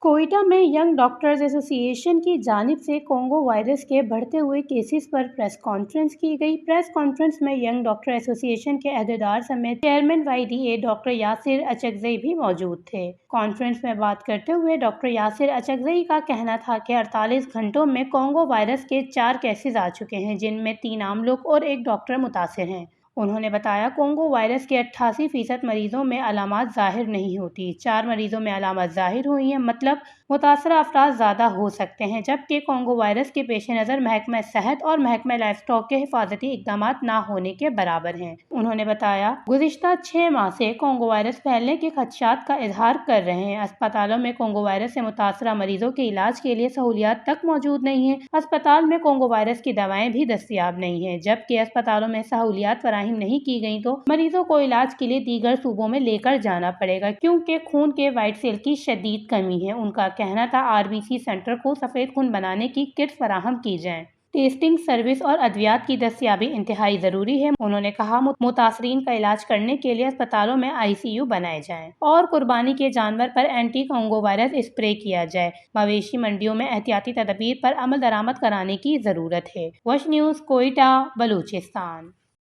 कोयटा में young doctors association की जानिब से कोंगो वायरस के बढ़ते हुए केसेस पर प्रेस कॉन्फ्रेंस की गई। प्रेस कॉन्फ्रेंस में यंग डॉक्टर एसोसिएशन के अहदेदार समेत chairman YDA doctor Yasir Achakzai भी मौजूद थे। कॉन्फ्रेंस में बात करते हुए डॉक्टर यासिर अचकजई का कहना था कि 48 घंटों में कोंगो वायरस के 4 केसेस आ चुके हैं, जिनमें 3 आम लोग और 1 डॉक्टर मुतासिर हैं। उन्होंने बताया कोंगो वायरस के 88% मरीजों में अलामात ज़ाहिर नहीं होती। 4 मरीजों में अलामात ज़ाहिर हुई हैं, मतलब मुतासरा अफराद ज़्यादा हो सकते हैं, जबकि कोंगो वायरस के पेश नज़र महकमा सेहत और महकमा लाइफ स्टॉक के हिफाजती इकदामात ना होने के बराबर हैं। उन्होंने बताया गुज़िश्ता 6 माह से कोंगो वायरस फैलने के खदशात का इजहार कर रहे हैं। अस्पतालों में कोंगो वायरस से मुतासरा मरीजों के इलाज के लिए सहूलियात तक मौजूद नहीं है। अस्पताल में कोंगो वायरस की दवाएं भी दस्तयाब नहीं है। जबकि अस्पतालों में सहूलियात फराहम नहीं की गई तो मरीजों को इलाज के लिए दीगर सूबों में लेकर जाना पड़ेगा, क्योंकि खून के व्हाइट सेल की शदीद कमी है। उनका कहना था RBC सेंटर को सफेद खून बनाने की किट फराहम की जाए। टेस्टिंग सर्विस और अद्वियात की दस्तयाबी इंतहाई ज़रूरी है। उन्होंने कहा मुतासरीन का इलाज करने के लिए अस्पतालों में ICU बनाए जाएं और कुर्बानी के जानवर पर एंटी कोंगो वायरस स्प्रे किया जाए। मवेशी मंडियों में एहतियाती तदबीर पर अमल दरामद कराने की ज़रूरत है। वश न्यूज़, कोयटा, बलूचिस्तान।